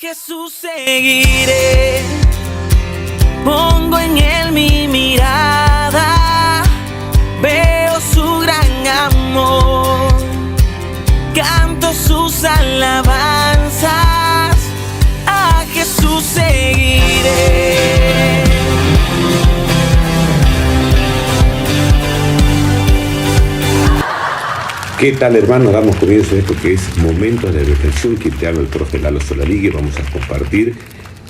Jesús seguiré, pongo en él mi mirada, veo su gran amor, canto sus alabanzas, a Jesús seguiré. ¿Qué tal, hermano? Damos comienzo a esto que es Momentos de Reflexión, que te habla el profe Lalo Solarigue. Vamos a compartir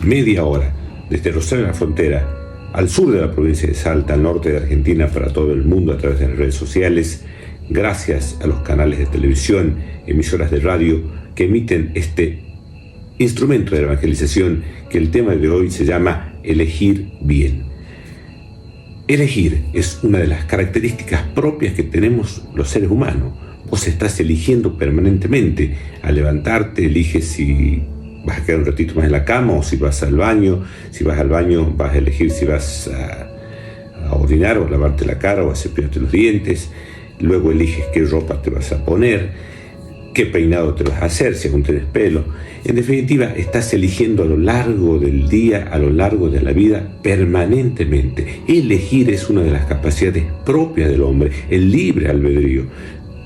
media hora desde Rosario de la Frontera, al sur de la provincia de Salta, al norte de Argentina, para todo el mundo a través de las redes sociales, gracias a los canales de televisión, emisoras de radio que emiten este instrumento de evangelización, que el tema de hoy se llama Elegir Bien. Elegir es una de las características propias que tenemos los seres humanos. Vos estás eligiendo permanentemente. Al levantarte, eliges si vas a quedar un ratito más en la cama o si vas al baño. Si vas al baño, vas a elegir si vas a orinar o a lavarte la cara o a cepillarte los dientes. Luego eliges qué ropa te vas a poner, qué peinado te vas a hacer, si aún tienes pelo. En definitiva, estás eligiendo a lo largo del día, a lo largo de la vida, permanentemente. Elegir es una de las capacidades propias del hombre, el libre albedrío.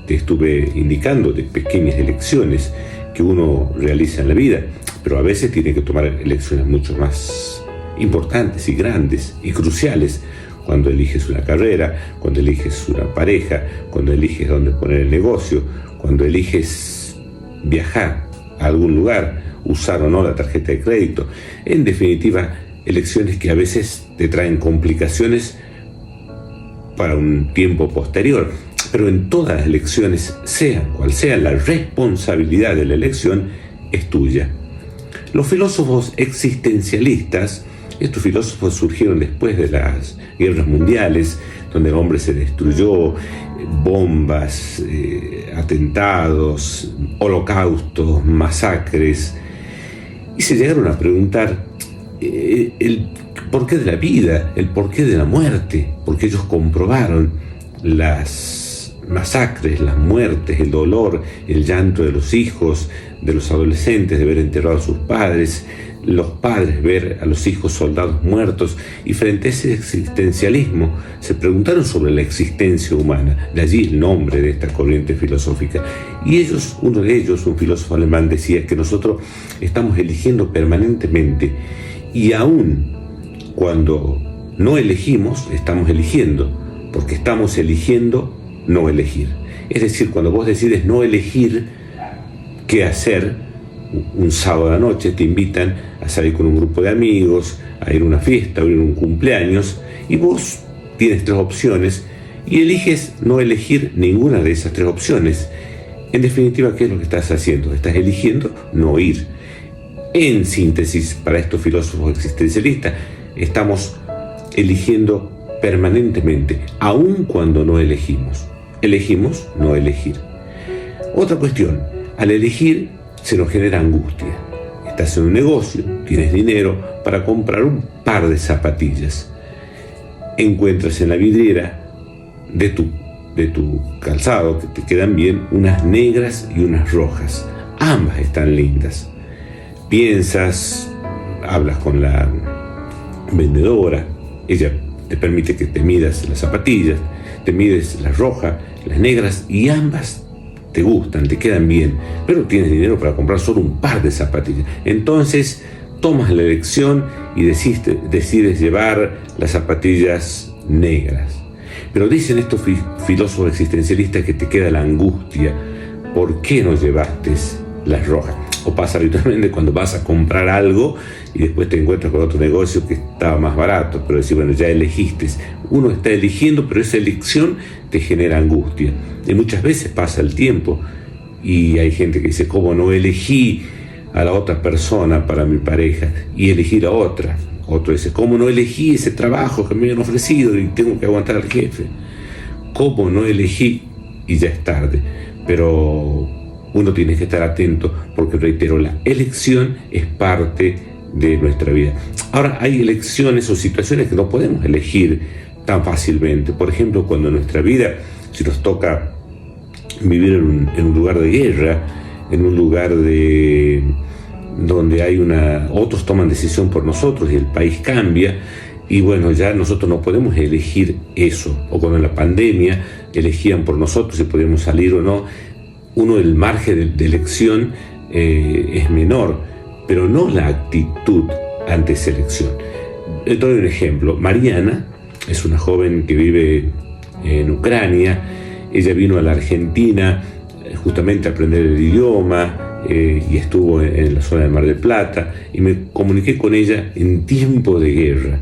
Te estuve indicando de pequeñas elecciones que uno realiza en la vida, pero a veces tiene que tomar elecciones mucho más importantes y grandes y cruciales, cuando eliges una carrera, cuando eliges una pareja, cuando eliges dónde poner el negocio, cuando eliges viajar a algún lugar, usar o no la tarjeta de crédito. En definitiva, elecciones que a veces te traen complicaciones para un tiempo posterior. Pero en todas las elecciones, sean cual sea, la responsabilidad de la elección es tuya. Los filósofos existencialistas, estos filósofos surgieron después de las guerras mundiales, donde el hombre se destruyó, bombas, atentados, holocaustos, masacres, y se llegaron a preguntar el porqué de la vida, el porqué de la muerte, porque ellos comprobaron las masacres, las muertes, el dolor, el llanto de los hijos, de los adolescentes de ver enterrado a sus padres, los padres ver a los hijos soldados muertos, y frente a ese existencialismo se preguntaron sobre la existencia humana. De allí el nombre de esta corriente filosófica. Y ellos, uno de ellos, un filósofo alemán, decía que nosotros estamos eligiendo permanentemente, y aún cuando no elegimos, estamos eligiendo, porque estamos eligiendo no elegir. Es decir, cuando vos decides no elegir qué hacer, un sábado a la noche te invitan a salir con un grupo de amigos, a ir a una fiesta, a ir a un cumpleaños, y vos tienes tres opciones y eliges no elegir ninguna de esas tres opciones. En definitiva, ¿qué es lo que estás haciendo? Estás eligiendo no ir. En síntesis, para estos filósofos existencialistas, estamos eligiendo permanentemente, aun cuando no elegimos. Elegimos no elegir. Otra cuestión, al elegir se nos genera angustia. Estás en un negocio, tienes dinero para comprar un par de zapatillas. Encuentras en la vidriera de tu calzado, que te quedan bien, unas negras y unas rojas. Ambas están lindas. Piensas, hablas con la vendedora, ella te permite que te midas las zapatillas, te mides las rojas, las negras, y ambas te gustan, te quedan bien, pero tienes dinero para comprar solo un par de zapatillas. Entonces tomas la elección y decides llevar las zapatillas negras. Pero dicen estos filósofos existencialistas que te queda la angustia. ¿Por qué no llevaste las rojas? O pasa habitualmente cuando vas a comprar algo y después te encuentras con otro negocio que estaba más barato, pero decís, bueno, ya elegiste. Uno está eligiendo, pero esa elección te genera angustia. Y muchas veces pasa el tiempo y hay gente que dice, ¿cómo no elegí a la otra persona para mi pareja y elegí la otra? Otro dice, ¿cómo no elegí ese trabajo que me habían ofrecido y tengo que aguantar al jefe? ¿Cómo no elegí? Y ya es tarde. Pero uno tiene que estar atento porque, reitero, la elección es parte de nuestra vida. Ahora, hay elecciones o situaciones que no podemos elegir tan fácilmente. Por ejemplo, cuando en nuestra vida, si nos toca vivir en un lugar de guerra, en un lugar de donde otros toman decisión por nosotros y el país cambia. Y bueno, ya nosotros no podemos elegir eso. O cuando en la pandemia elegían por nosotros si podíamos salir o no, el margen de elección es menor, pero no la actitud ante esa elección. Le doy un ejemplo. Mariana es una joven que vive en Ucrania. Ella vino a la Argentina justamente a aprender el idioma y estuvo en la zona del Mar del Plata, y me comuniqué con ella en tiempo de guerra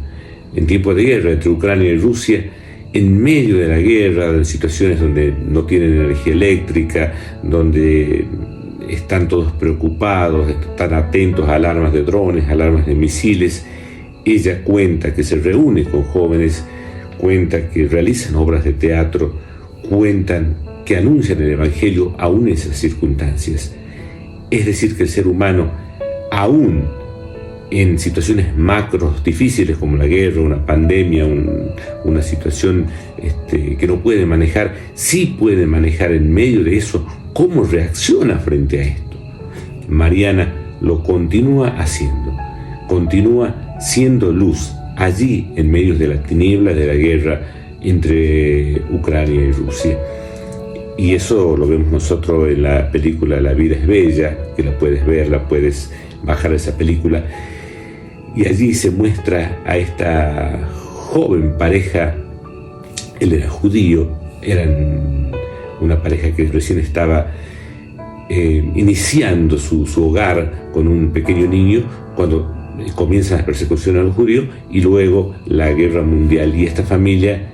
entre Ucrania y Rusia, en medio de la guerra, en situaciones donde no tienen energía eléctrica, donde están todos preocupados, están atentos a alarmas de drones, alarmas de misiles. Ella cuenta que se reúne con jóvenes, cuenta que realizan obras de teatro, cuentan que anuncian el Evangelio aún en esas circunstancias. Es decir, que el ser humano, aún en situaciones macros difíciles como la guerra, una pandemia, una situación que no puede manejar, sí puede manejar en medio de eso cómo reacciona frente a esto. Mariana lo continúa haciendo, continúa siendo luz allí en medio de la tiniebla de la guerra entre Ucrania y Rusia. Y eso lo vemos nosotros en la película La vida es bella, que la puedes ver, la puedes bajar esa película. Y allí se muestra a esta joven pareja. Él era judío, eran una pareja que recién estaba iniciando su hogar con un pequeño niño cuando comienzan las persecuciones a los judíos y luego la guerra mundial. Y esta familia,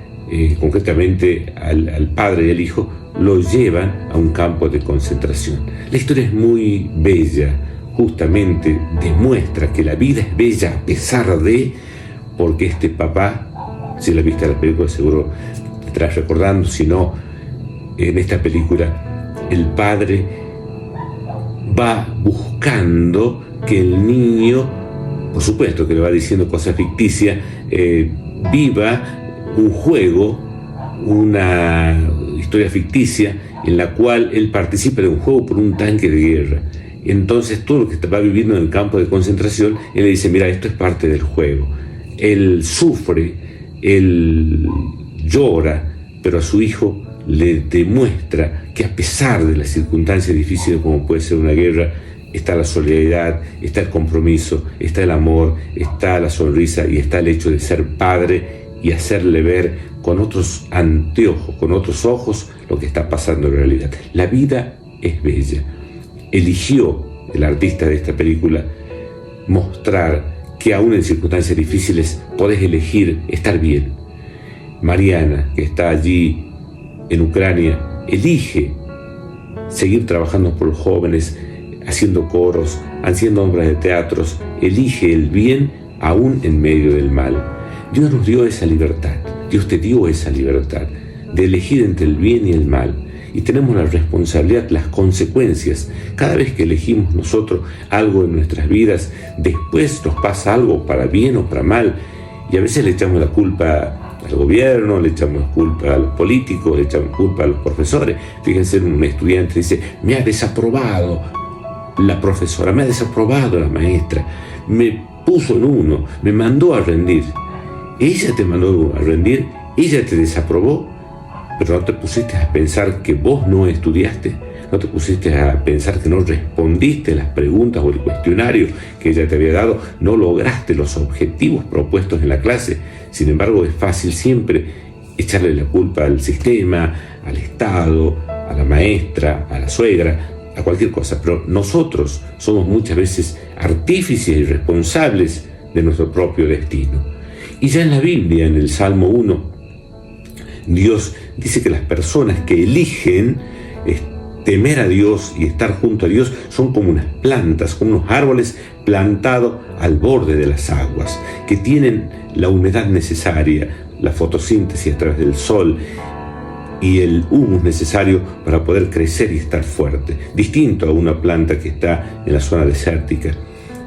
concretamente al padre y al hijo, lo llevan a un campo de concentración. La historia es muy bella, justamente demuestra que la vida es bella a pesar de, porque este papá, si la viste la película seguro te estarás recordando, si no, en esta película el padre va buscando que el niño, por supuesto que le va diciendo cosas ficticias, viva un juego, una historia ficticia en la cual él participa de un juego por un tanque de guerra. Entonces todo lo que va viviendo en el campo de concentración, él le dice: mira, esto es parte del juego. Él sufre, él llora, pero a su hijo le demuestra que a pesar de las circunstancias difíciles como puede ser una guerra, está la solidaridad, está el compromiso, está el amor, está la sonrisa y está el hecho de ser padre y hacerle ver con otros anteojos, con otros ojos, lo que está pasando en realidad. La vida es bella. Eligió el artista de esta película mostrar que aún en circunstancias difíciles podés elegir estar bien. Mariana, que está allí en Ucrania, elige seguir trabajando por los jóvenes, haciendo coros, haciendo obras de teatros, elige el bien aún en medio del mal. Dios nos dio esa libertad, Dios te dio esa libertad de elegir entre el bien y el mal. Y tenemos la responsabilidad, las consecuencias. Cada vez que elegimos nosotros algo en nuestras vidas, después nos pasa algo para bien o para mal. Y a veces le echamos la culpa al gobierno, le echamos la culpa a los políticos, le echamos culpa a los profesores. Fíjense, un estudiante dice: me ha desaprobado la profesora, me ha desaprobado la maestra, me puso en 1, me mandó a rendir. Ella te mandó a rendir, ella te desaprobó, pero no te pusiste a pensar que vos no estudiaste, no te pusiste a pensar que no respondiste las preguntas o el cuestionario que ella te había dado, no lograste los objetivos propuestos en la clase. Sin embargo, es fácil siempre echarle la culpa al sistema, al Estado, a la maestra, a la suegra, a cualquier cosa, pero nosotros somos muchas veces artífices y responsables de nuestro propio destino. Y ya en la Biblia, en el Salmo 1, Dios dice que las personas que eligen temer a Dios y estar junto a Dios son como unas plantas, como unos árboles plantados al borde de las aguas, que tienen la humedad necesaria, la fotosíntesis a través del sol y el humus necesario para poder crecer y estar fuerte, distinto a una planta que está en la zona desértica.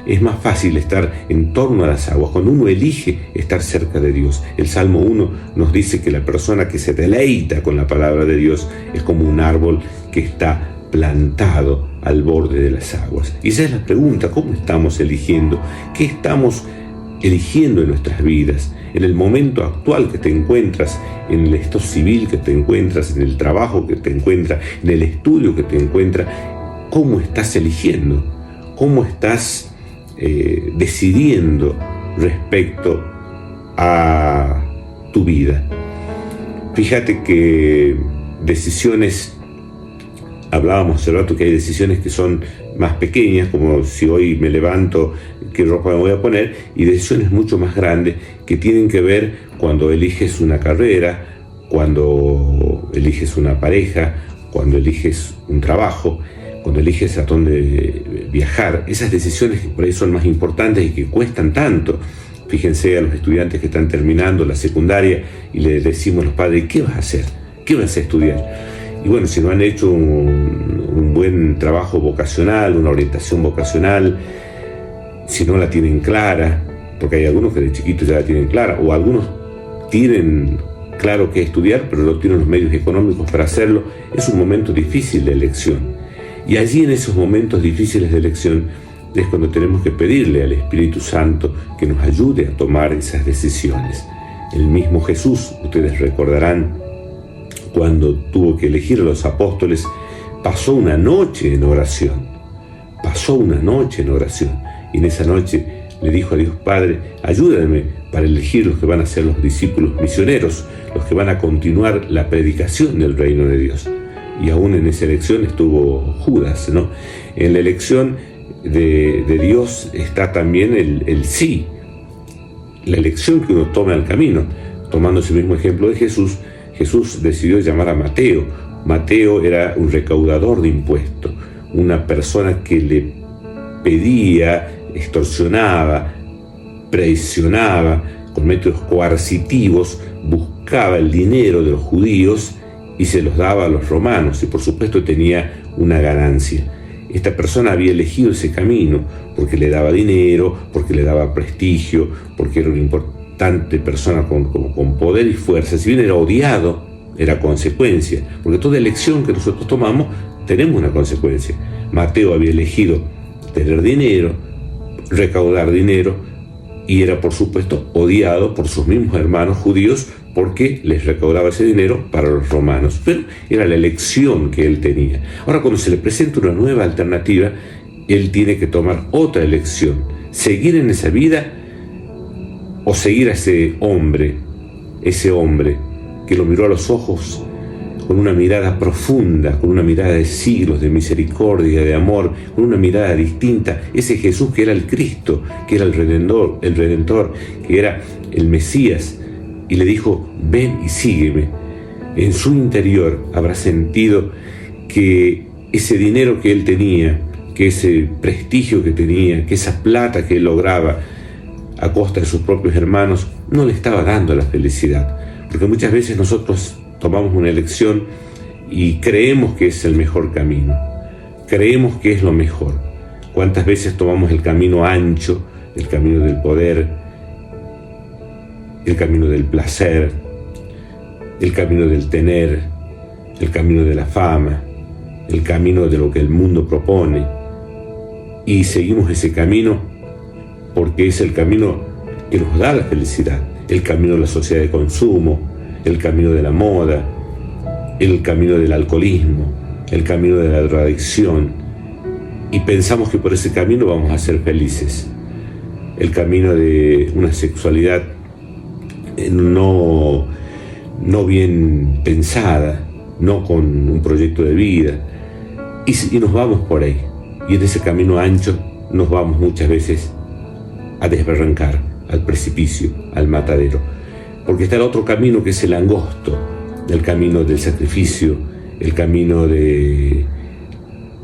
Es más fácil estar en torno a las aguas cuando uno elige estar cerca de Dios. El Salmo 1 nos dice que la persona que se deleita con la palabra de Dios es como un árbol que está plantado al borde de las aguas. Y esa es la pregunta: ¿cómo estamos eligiendo? ¿Qué estamos eligiendo en nuestras vidas? En el momento actual que te encuentras, en el estado civil que te encuentras, en el trabajo que te encuentras, en el estudio que te encuentras, ¿cómo estás eligiendo? ¿Cómo estás decidiendo respecto a tu vida? Fíjate que decisiones, hablábamos hace rato que hay decisiones que son más pequeñas, como si hoy me levanto, qué ropa me voy a poner, y decisiones mucho más grandes que tienen que ver cuando eliges una carrera, cuando eliges una pareja, cuando eliges un trabajo, cuando eliges a dónde viajar. Esas decisiones que por ahí son más importantes y que cuestan tanto. Fíjense a los estudiantes que están terminando la secundaria y le decimos a los padres: ¿qué vas a hacer? ¿Qué vas a estudiar? Y bueno, si no han hecho un buen trabajo vocacional, una orientación vocacional, si no la tienen clara, porque hay algunos que de chiquitos ya la tienen clara, o algunos tienen claro qué estudiar, pero no tienen los medios económicos para hacerlo, es un momento difícil de elección. Y allí, en esos momentos difíciles de elección, es cuando tenemos que pedirle al Espíritu Santo que nos ayude a tomar esas decisiones. El mismo Jesús, ustedes recordarán, cuando tuvo que elegir a los apóstoles, pasó una noche en oración. Y en esa noche le dijo a Dios: Padre, ayúdame para elegir los que van a ser los discípulos misioneros, los que van a continuar la predicación del reino de Dios. Y aún en esa elección estuvo Judas, ¿no? En la elección de Dios está también el sí, la elección que uno toma al camino. Tomando ese mismo ejemplo de Jesús, Jesús decidió llamar a Mateo. Mateo era un recaudador de impuestos, una persona que le pedía, extorsionaba, presionaba, con métodos coercitivos, buscaba el dinero de los judíos y se los daba a los romanos, y por supuesto tenía una ganancia. Esta persona había elegido ese camino porque le daba dinero, porque le daba prestigio, porque era una importante persona con poder y fuerza. Si bien era odiado, era consecuencia, porque toda elección que nosotros tomamos tenemos una consecuencia. Mateo había elegido tener dinero, recaudar dinero, y era por supuesto odiado por sus mismos hermanos judíos porque les recaudaba ese dinero para los romanos, pero era la elección que él tenía. Ahora, cuando se le presenta una nueva alternativa, él tiene que tomar otra elección: seguir en esa vida o seguir a ese hombre que lo miró a los ojos con una mirada profunda, con una mirada de siglos, de misericordia, de amor, con una mirada distinta. Ese Jesús que era el Cristo, que era el Redentor, que era el Mesías, y le dijo: ven y sígueme. En su interior habrá sentido que ese dinero que él tenía, que ese prestigio que tenía, que esa plata que él lograba a costa de sus propios hermanos, no le estaba dando la felicidad. Porque muchas veces nosotros tomamos una elección y creemos que es el mejor camino, creemos que es lo mejor. ¿Cuántas veces tomamos el camino ancho, el camino del poder, el camino del placer, el camino del tener, el camino de la fama, el camino de lo que el mundo propone, y seguimos ese camino porque es el camino que nos da la felicidad, el camino de la sociedad de consumo, el camino de la moda, el camino del alcoholismo, el camino de la drogadicción, y pensamos que por ese camino vamos a ser felices. El camino de una sexualidad no bien pensada, no con un proyecto de vida, y nos vamos por ahí, y en ese camino ancho nos vamos muchas veces a desbarrancar, al precipicio, al matadero, porque está el otro camino, que es el angosto, el camino del sacrificio, el camino de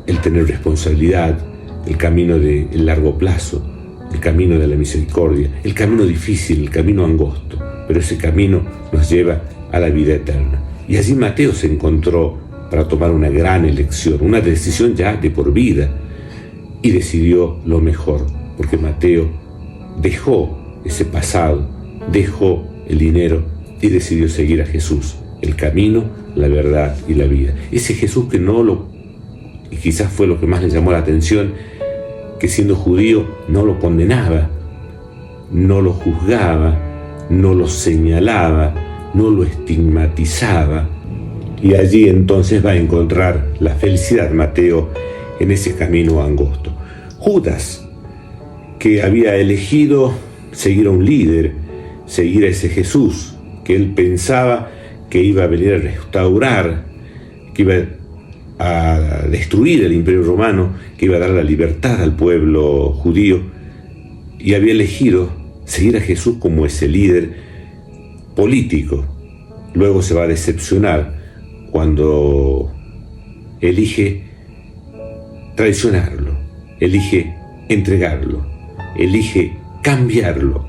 el tener responsabilidad, el camino del largo plazo, el camino de la misericordia, el camino difícil, el camino angosto, pero ese camino nos lleva a la vida eterna. Y allí Mateo se encontró para tomar una gran elección, una decisión ya de por vida, y decidió lo mejor, porque Mateo dejó ese pasado, dejó el dinero y decidió seguir a Jesús, el camino, la verdad y la vida. Ese Jesús que no lo y quizás fue lo que más le llamó la atención, que siendo judío no lo condenaba, no lo juzgaba, no lo señalaba, no lo estigmatizaba. Y allí entonces va a encontrar la felicidad Mateo en ese camino angosto. Judas, que había elegido seguir a un líder, seguir a ese Jesús, que él pensaba que iba a venir a restaurar, que iba a destruir el Imperio Romano, que iba a dar la libertad al pueblo judío, y había elegido seguir a Jesús como ese líder político. Luego se va a decepcionar cuando elige traicionarlo, elige entregarlo, elige cambiarlo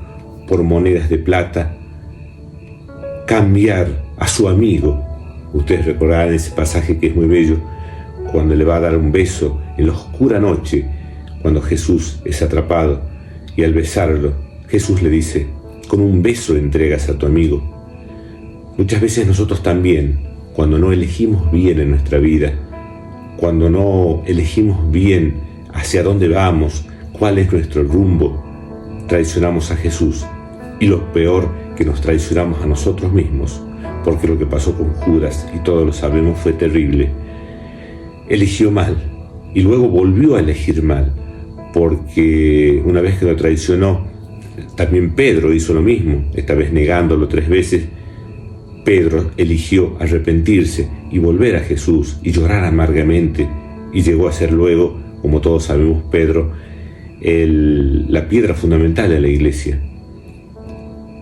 por monedas de plata, cambiar a su amigo. Ustedes recordarán ese pasaje que es muy bello, cuando le va a dar un beso en la oscura noche, cuando Jesús es atrapado, y al besarlo, Jesús le dice: con un beso entregas a tu amigo. Muchas veces nosotros también, cuando no elegimos bien en nuestra vida, cuando no elegimos bien hacia dónde vamos, cuál es nuestro rumbo, traicionamos a Jesús, y lo peor, que nos traicionamos a nosotros mismos, porque lo que pasó con Judas, y todos lo sabemos, fue terrible. Eligió mal y luego volvió a elegir mal, porque una vez que lo traicionó, también Pedro hizo lo mismo, esta vez negándolo 3 veces. Pedro eligió arrepentirse y volver a Jesús y llorar amargamente, y llegó a ser luego, como todos sabemos, Pedro, la piedra fundamental de la iglesia,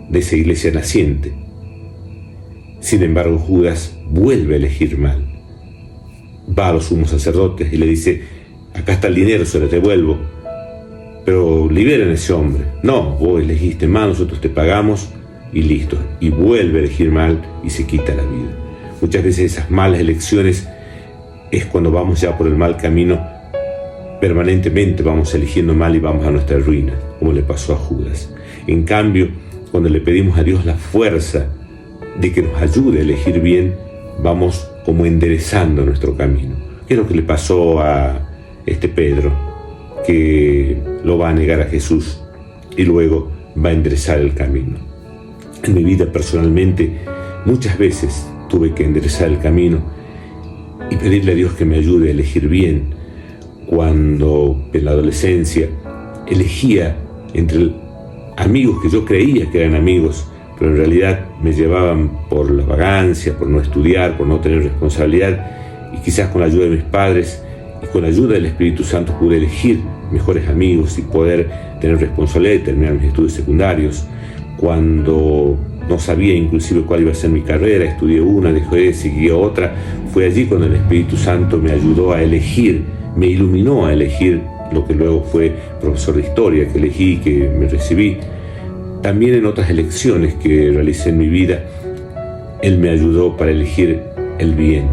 de esa iglesia naciente. Sin embargo, Judas vuelve a elegir mal. Va a los sumos sacerdotes y le dice: acá está el dinero, se lo devuelvo, pero liberen a ese hombre. No, vos elegiste mal, nosotros te pagamos y listo. Y vuelve a elegir mal y se quita la vida. Muchas veces esas malas elecciones es cuando vamos ya por el mal camino, permanentemente vamos eligiendo mal y vamos a nuestra ruina, como le pasó a Judas. En cambio, cuando le pedimos a Dios la fuerza de que nos ayude a elegir bien, vamos como enderezando nuestro camino. ¿Qué es lo que le pasó a este Pedro, que lo va a negar a Jesús y luego va a enderezar el camino? En mi vida personalmente muchas veces tuve que enderezar el camino y pedirle a Dios que me ayude a elegir bien. Cuando en la adolescencia elegía entre amigos que yo creía que eran amigos, pero en realidad me llevaban por la vagancia, por no estudiar, por no tener responsabilidad, y quizás con la ayuda de mis padres y con la ayuda del Espíritu Santo pude elegir mejores amigos y poder tener responsabilidad y terminar mis estudios secundarios. Cuando no sabía inclusive cuál iba a ser mi carrera, estudié una, dejé, seguí otra. Fue allí cuando el Espíritu Santo me ayudó a elegir, me iluminó a elegir lo que luego fue profesor de historia, que elegí, que me recibí. También en otras elecciones que realicé en mi vida, Él me ayudó para elegir el bien.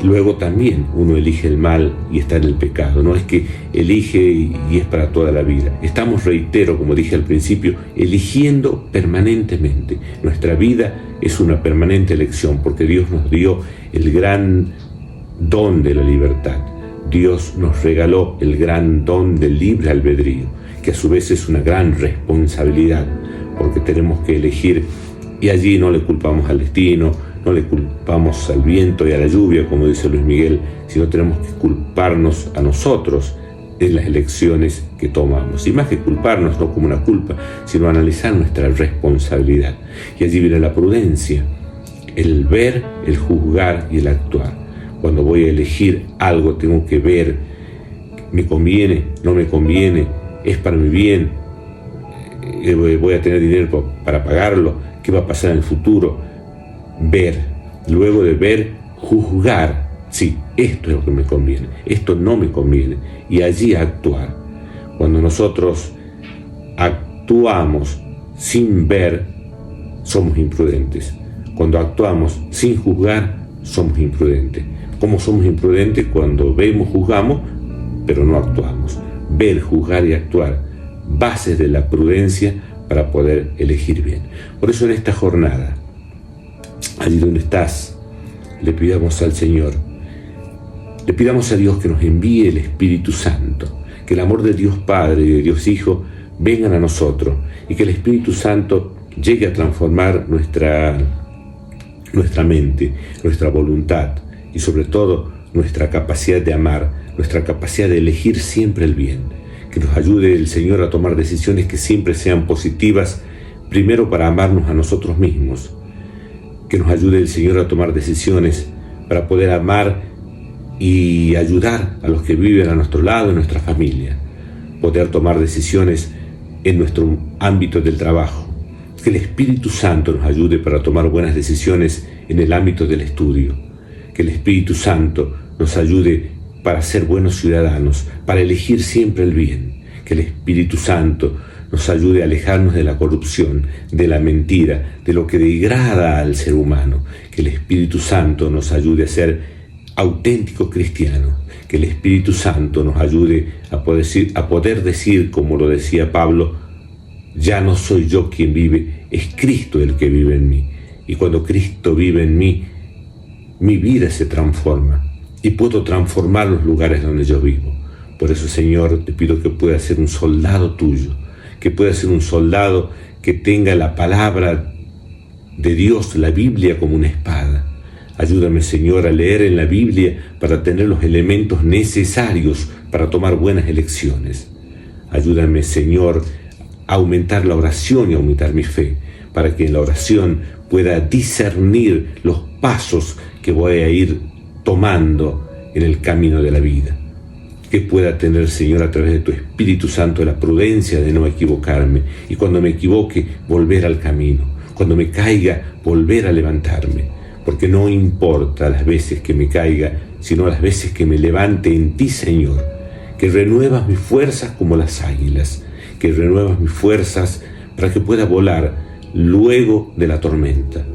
Luego también uno elige el mal y está en el pecado. No es que elige y es para toda la vida. Estamos, reitero, como dije al principio, eligiendo permanentemente. Nuestra vida es una permanente elección, porque Dios nos dio el gran don de la libertad. Dios nos regaló el gran don del libre albedrío, que a su vez es una gran responsabilidad, porque tenemos que elegir, y allí no le culpamos al destino, no le culpamos al viento y a la lluvia, como dice Luis Miguel, sino tenemos que culparnos a nosotros en las elecciones que tomamos. Y más que culparnos, no como una culpa, sino analizar nuestra responsabilidad. Y allí viene la prudencia, el ver, el juzgar y el actuar. Cuando voy a elegir algo, tengo que ver, ¿me conviene? ¿No me conviene? ¿Es para mi bien? ¿Voy a tener dinero para pagarlo? ¿Qué va a pasar en el futuro? Ver, luego de ver, juzgar. Sí, esto es lo que me conviene, esto no me conviene, y allí actuar. Cuando nosotros actuamos sin ver, somos imprudentes. Cuando actuamos sin juzgar, somos imprudentes. ¿Cómo somos imprudentes? Cuando vemos, juzgamos, pero no actuamos. Ver, juzgar y actuar, bases de la prudencia para poder elegir bien. Por eso en esta jornada, allí donde estás, le pidamos al Señor Le pidamos a Dios que nos envíe el Espíritu Santo, que el amor de Dios Padre y de Dios Hijo vengan a nosotros y que el Espíritu Santo llegue a transformar nuestra mente, nuestra voluntad y sobre todo nuestra capacidad de amar, nuestra capacidad de elegir siempre el bien. Que nos ayude el Señor a tomar decisiones que siempre sean positivas, primero para amarnos a nosotros mismos. Que nos ayude el Señor a tomar decisiones para poder amar y ayudar a los que viven a nuestro lado, en nuestra familia. Poder tomar decisiones en nuestro ámbito del trabajo. Que el Espíritu Santo nos ayude para tomar buenas decisiones en el ámbito del estudio. Que el Espíritu Santo nos ayude para ser buenos ciudadanos, para elegir siempre el bien. Que el Espíritu Santo nos ayude a alejarnos de la corrupción, de la mentira, de lo que degrada al ser humano. Que el Espíritu Santo nos ayude a ser auténticos cristianos. Que el Espíritu Santo nos ayude a poder decir, como lo decía Pablo, ya no soy yo quien vive, es Cristo el que vive en mí. Y cuando Cristo vive en mí, mi vida se transforma y puedo transformar los lugares donde yo vivo. Por eso, Señor, te pido que pueda ser un soldado tuyo, que pueda ser un soldado que tenga la palabra de Dios, la Biblia, como una espada. Ayúdame, Señor, a leer en la Biblia para tener los elementos necesarios para tomar buenas elecciones. Ayúdame, Señor, a aumentar la oración y aumentar mi fe, para que en la oración pueda discernir los pasos que voy a ir tomando en el camino de la vida. Que pueda tener, Señor, a través de tu Espíritu Santo, la prudencia de no equivocarme, y cuando me equivoque, volver al camino. Cuando me caiga, volver a levantarme. Porque no importa las veces que me caiga, sino las veces que me levante en ti, Señor, que renuevas mis fuerzas como las águilas, que renuevas mis fuerzas para que pueda volar luego de la tormenta,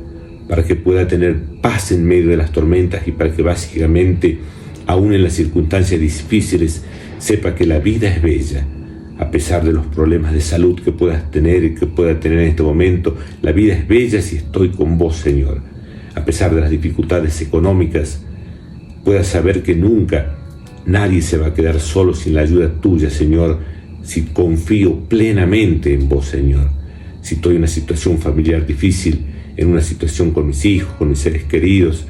para que pueda tener paz en medio de las tormentas y para que básicamente, aún en las circunstancias difíciles, sepa que la vida es bella. A pesar de los problemas de salud que puedas tener y que pueda tener en este momento, la vida es bella si estoy con vos, Señor. A pesar de las dificultades económicas, puedas saber que nunca nadie se va a quedar solo sin la ayuda tuya, Señor, si confío plenamente en vos, Señor. Si estoy en una situación familiar difícil, en una situación con mis hijos, con mis seres queridos,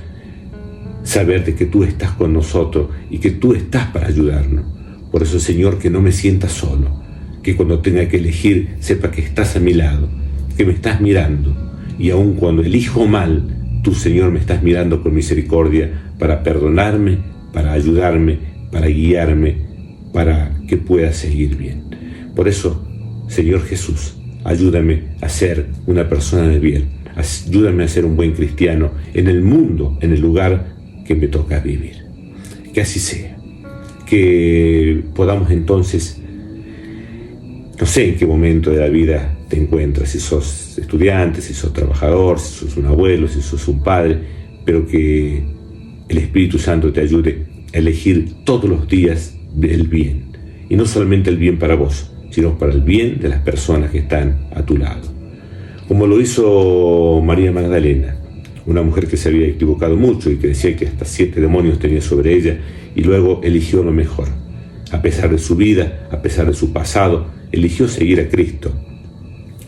saber de que tú estás con nosotros y que tú estás para ayudarnos. Por eso, Señor, que no me sienta solo, que cuando tenga que elegir sepa que estás a mi lado, que me estás mirando, y aun cuando elijo mal, tú, Señor, me estás mirando con misericordia para perdonarme, para ayudarme, para guiarme, para que pueda seguir bien. Por eso, Señor Jesús, ayúdame a ser una persona de bien, ayúdame a ser un buen cristiano en el mundo, en el lugar que me toca vivir. Que así sea. Que podamos entonces, no sé en qué momento de la vida te encuentras, si sos estudiante, si sos trabajador, si sos un abuelo, si sos un padre, pero que el Espíritu Santo te ayude a elegir todos los días el bien, y no solamente el bien para vos, sino para el bien de las personas que están a tu lado. Como lo hizo María Magdalena, una mujer que se había equivocado mucho y que decía que hasta 7 demonios tenía sobre ella, y luego eligió lo mejor. A pesar de su vida, a pesar de su pasado, eligió seguir a Cristo.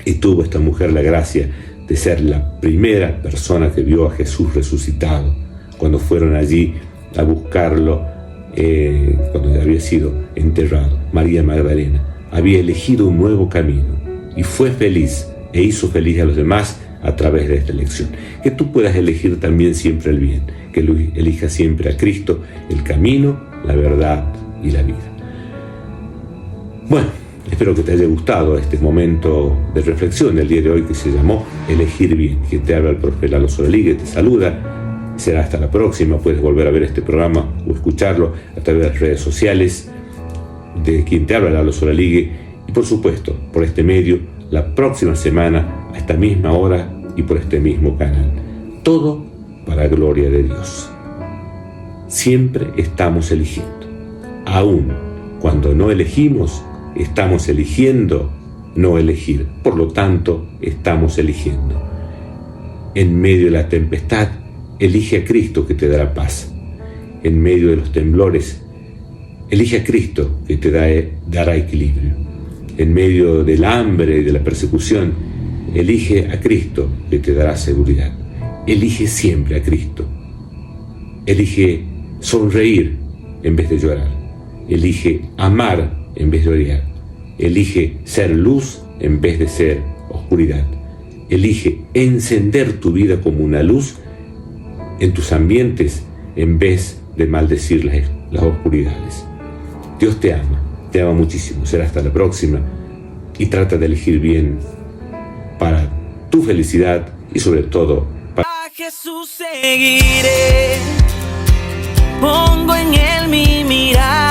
Y tuvo esta mujer la gracia de ser la primera persona que vio a Jesús resucitado, cuando fueron allí a buscarlo, cuando ya había sido enterrado. María Magdalena había elegido un nuevo camino y fue feliz e hizo feliz a los demás a través de esta elección. Que tú puedas elegir también siempre el bien, que elijas siempre a Cristo, el camino, la verdad y la vida. Bueno, espero que te haya gustado este momento de reflexión del día de hoy, que se llamó Elegir Bien. Quien te habla, el profe Lalo Soraligue, te saluda. Será hasta la próxima. Puedes volver a ver este programa o escucharlo a través de las redes sociales de quien te habla, Lalo Soraligue, y por supuesto por este medio la próxima semana a esta misma hora y por este mismo canal. Todo para gloria de Dios. Siempre estamos eligiendo. Aún cuando no elegimos, estamos eligiendo no elegir. Por lo tanto, estamos eligiendo. En medio de la tempestad, elige a Cristo, que te dará paz. en medio de los temblores, elige a Cristo, que te dará equilibrio. En medio del hambre y de la persecución, elige a Cristo, que te dará seguridad. Elige siempre a Cristo. Elige sonreír en vez de llorar. Elige amar en vez de odiar. Elige ser luz en vez de ser oscuridad. Elige encender tu vida como una luz en tus ambientes en vez de maldecir las oscuridades. Dios te ama muchísimo. Será hasta la próxima y trata de elegir bien para tu felicidad y sobre todo para A Jesús seguiré, pongo en él mi mirada.